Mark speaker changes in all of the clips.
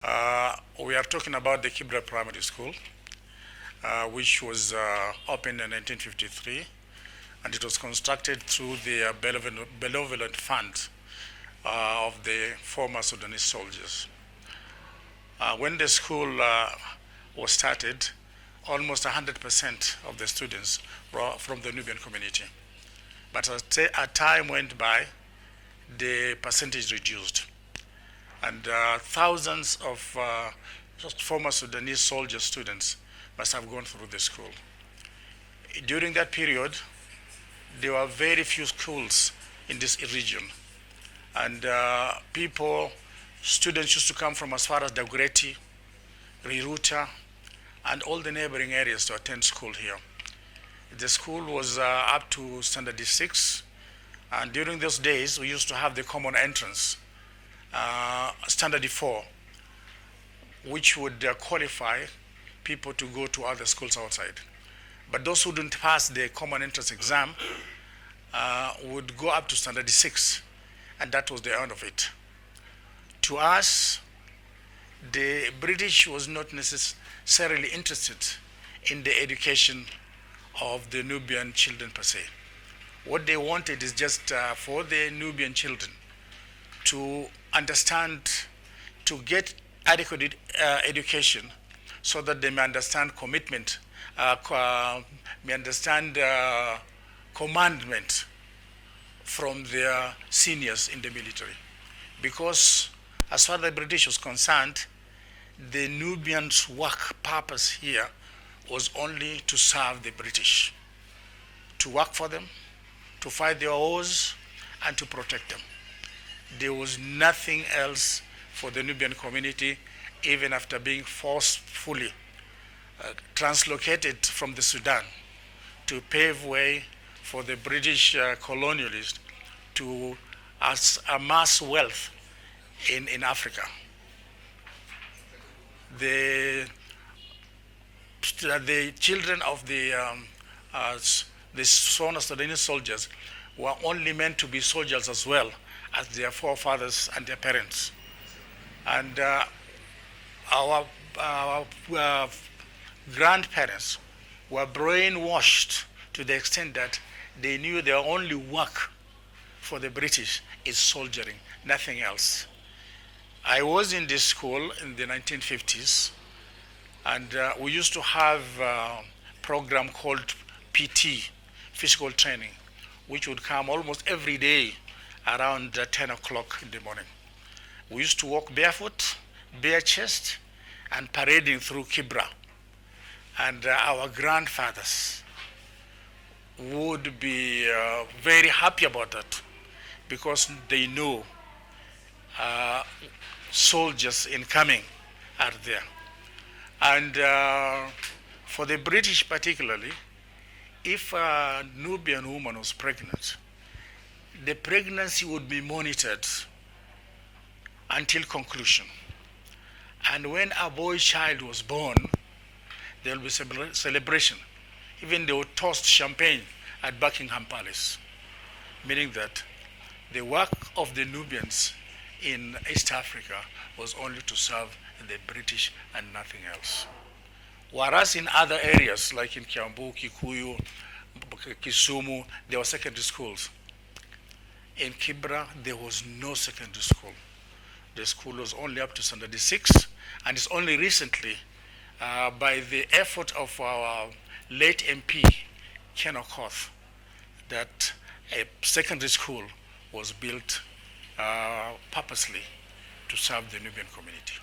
Speaker 1: We are talking about the Kibra Primary School, which was opened in 1953, and it was constructed through the benevolent fund of the former Sudanese soldiers. When the school was started, almost 100% of the students were from the Nubian community. But as time went by, the percentage reduced. And thousands of former Sudanese soldier students must have gone through the school. During that period, there were very few schools in this region. And students used to come from as far as Dagoretti, Riruta, and all the neighboring areas to attend school here. The school was up to standard 6, and during those days, we used to have the common entrance, standard 4, which would qualify people to go to other schools outside. But those who didn't pass the common entrance exam would go up to standard 6, and that was the end of it. To us, the British was not necessarily interested in the education of the Nubian children per se. What they wanted is just for the Nubian children to understand, to get adequate education so that they may understand commitment, may understand commandment from their seniors in the military. Because as far as the British was concerned, the Nubians' work purpose here was only to serve the British, to work for them, to fight their wars, and to protect them. There was nothing else for the Nubian community, even after being forcefully translocated from the Sudan to pave way for the British colonialists to amass wealth in Africa. The children of the Sudanese soldiers were only meant to be soldiers as well as their forefathers and their parents. And our grandparents were brainwashed to the extent that they knew their only work for the British is soldiering, nothing else. I was in this school in the 1950s, and we used to have a program called PT, physical training, which would come almost every day around 10 o'clock in the morning. We used to walk barefoot, bare chest, and parading through Kibra. And our grandfathers would be very happy about that because they know soldiers incoming are there. And for the British particularly, if a Nubian woman was pregnant, the pregnancy would be monitored until conclusion. And when a boy child was born, there will be celebration. Even they would toast champagne at Buckingham Palace, meaning that the work of the Nubians in East Africa was only to serve the British and nothing else. Whereas in other areas, like in Kiambu, Kikuyu, Kisumu, there were secondary schools. In Kibra, there was no secondary school. The school was only up to standard 6, and it's only recently, by the effort of our late MP, Ken Okoth, that a secondary school was built purposely to serve the Nubian community.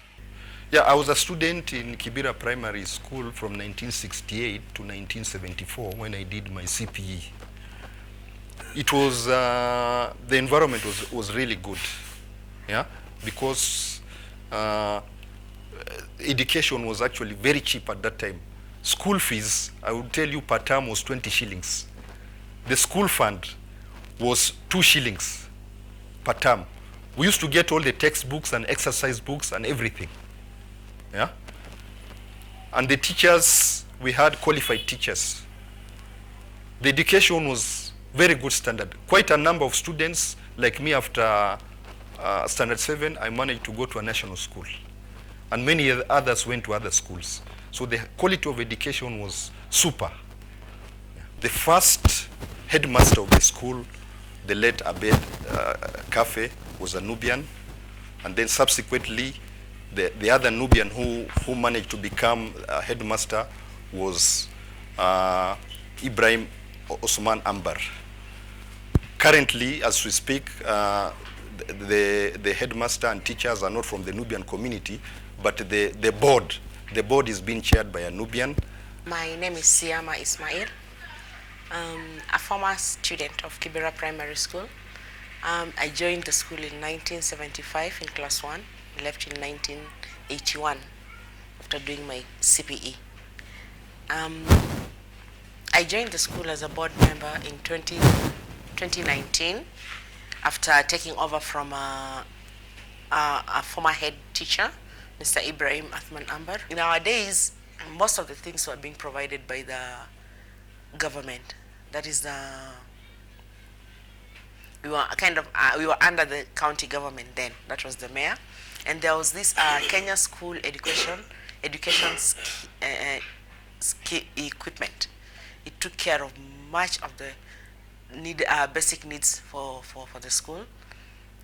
Speaker 2: Yeah, I was a student in Kibra Primary School from 1968 to 1974 when I did my CPE. It was, the environment was really good, yeah, because education was actually very cheap at that time. School fees, I would tell you, per term was 20 shillings. The school fund was 2 shillings per term. We used to get all the textbooks and exercise books and everything. Yeah? And the teachers, we had qualified teachers. The education was very good standard. Quite a number of students, like me after standard 7, I managed to go to a national school. and many others went to other schools. So the quality of education was super. The first headmaster of the school, the late Abed Kafe, was a Nubian, and then subsequently the other Nubian who managed to become a headmaster was Ibrahim Osman Ambar. Currently, as we speak, the headmaster and teachers are not from the Nubian community, but the board is being chaired by a Nubian.
Speaker 3: My name is Siama Ismail. A former student of Kibera Primary School. I joined the school in 1975 in class 1, left in 1981 after doing my CPE. I joined the school as a board member in 2019 after taking over from a former head teacher, Mr. Ibrahim Athman Ambar. Nowadays, most of the things were being provided by the government. That is we were under the county government then. That was the mayor, and there was this Kenya School Education equipment. It took care of much of the basic needs for the school,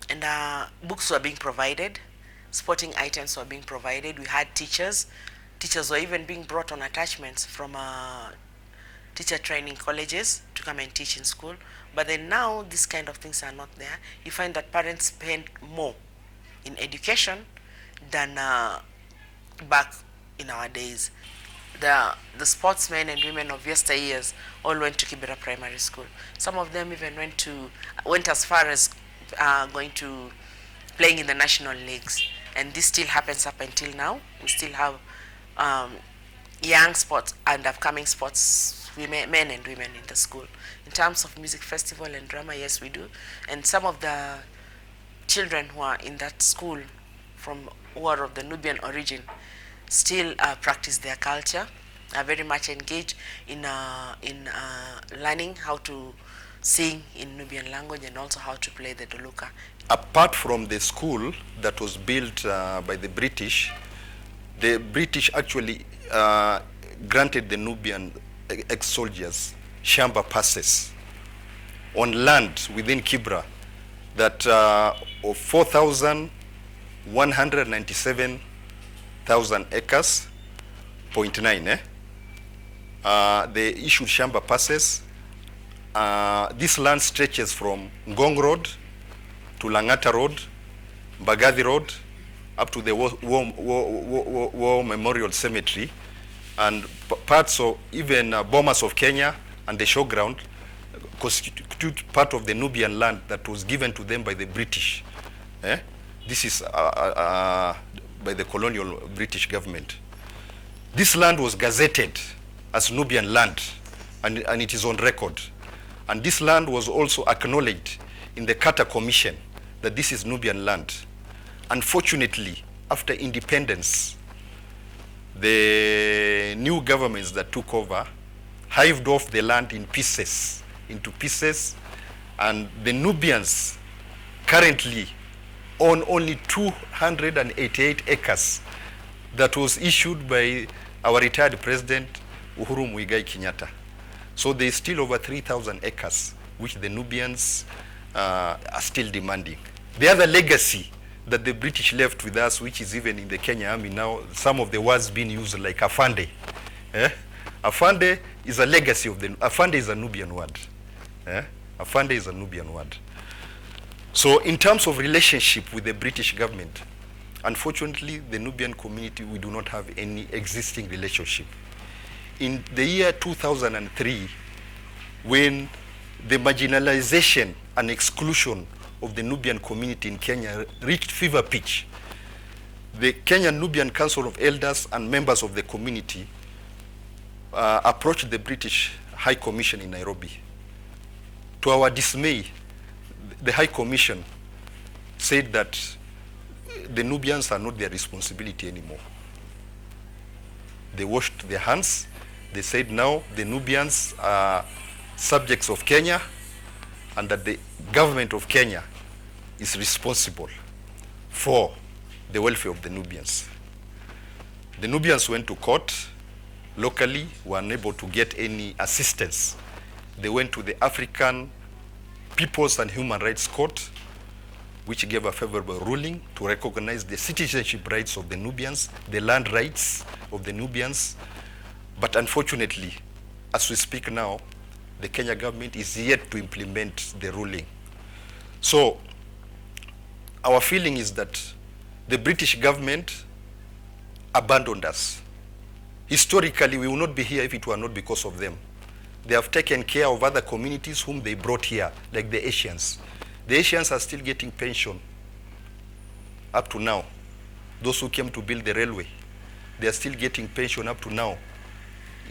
Speaker 3: and books were being provided, sporting items were being provided. We had teachers were even being brought on attachments from teacher training colleges to come and teach in school. But then now these kind of things are not there. You find that parents spend more in education than back in our days. The sportsmen and women of yesteryears all went to Kibera Primary School. Some of them even went as far as playing in the national leagues, and this still happens up until now. We still have young sports and upcoming sports men and women in the school. In terms of music festival and drama, yes, we do. And some of the children who are in that school who are of the Nubian origin still practice their culture, are very much engaged in learning how to sing in Nubian language and also how to play the doluka.
Speaker 2: Apart from the school that was built by the British actually granted the Nubian ex-soldiers shamba passes on land within Kibra that of 4,197,000 acres, 0.9. They issued shamba passes. This land stretches from Ngong Road to Langata Road, Mbagathi Road, up to the War Memorial Cemetery, and parts of even Bomas of Kenya and the showground constitute part of the Nubian land that was given to them by the British. This is by the colonial British government. This land was gazetted as Nubian land, and it is on record. And this land was also acknowledged in the Carter Commission that this is Nubian land. Unfortunately, after independence, the new governments that took over hived off the land into pieces, and the Nubians currently own only 288 acres that was issued by our retired president, Uhuru Muigai Kenyatta. So there's still over 3,000 acres, which the Nubians are still demanding. The other legacy that the British left with us, which is even in the Kenya Army now, some of the words being used like Afande. Afande is a legacy of Afande is a Nubian word. Afande is a Nubian word. So in terms of relationship with the British government, unfortunately, the Nubian community, we do not have any existing relationship. In the year 2003, when the marginalization and exclusion of the Nubian community in Kenya reached fever pitch, the Kenyan Nubian Council of Elders and members of the community approached the British High Commission in Nairobi. To our dismay, the High Commission said that the Nubians are not their responsibility anymore. They washed their hands. They said now the Nubians are subjects of Kenya, and that the government of Kenya is responsible for the welfare of the Nubians. The Nubians went to court locally, were unable to get any assistance. They went to the African Peoples and Human Rights Court, which gave a favorable ruling to recognize the citizenship rights of the Nubians, the land rights of the Nubians. But unfortunately, as we speak now, the Kenya government is yet to implement the ruling. So our feeling is that the British government abandoned us. Historically, we will not be here if it were not because of them. They have taken care of other communities whom they brought here, like the Asians. The Asians are still getting pension up to now. Those who came to build the railway, they are still getting pension up to now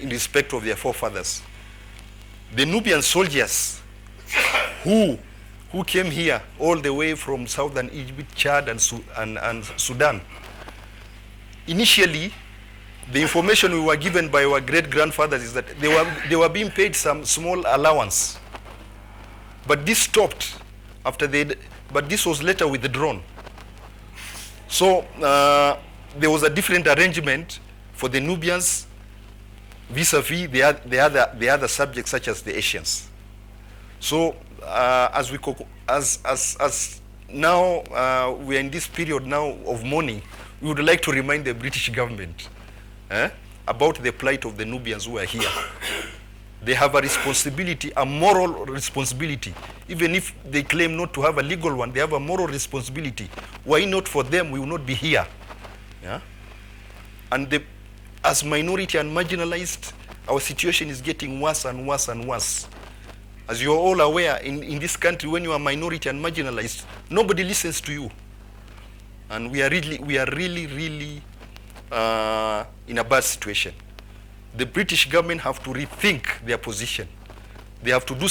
Speaker 2: in respect of their forefathers. The Nubian soldiers who came here all the way from southern Egypt, Chad, and Sudan, initially, the information we were given by our great-grandfathers is that they were being paid some small allowance. But this stopped after but this was later withdrawn. So there was a different arrangement for the Nubians vis-a-vis the other subjects such as the Asians. So as now we are in this period now of mourning, we would like to remind the British government about the plight of the Nubians who are here. They have a responsibility, a moral responsibility. Even if they claim not to have a legal one, they have a moral responsibility. Why not for them? We will not be here. Yeah? And as minority and marginalized, our situation is getting worse and worse and worse. As you are all aware, in this country, when you are minority and marginalized, nobody listens to you. And we are really in a bad situation. The British government have to rethink their position. They have to do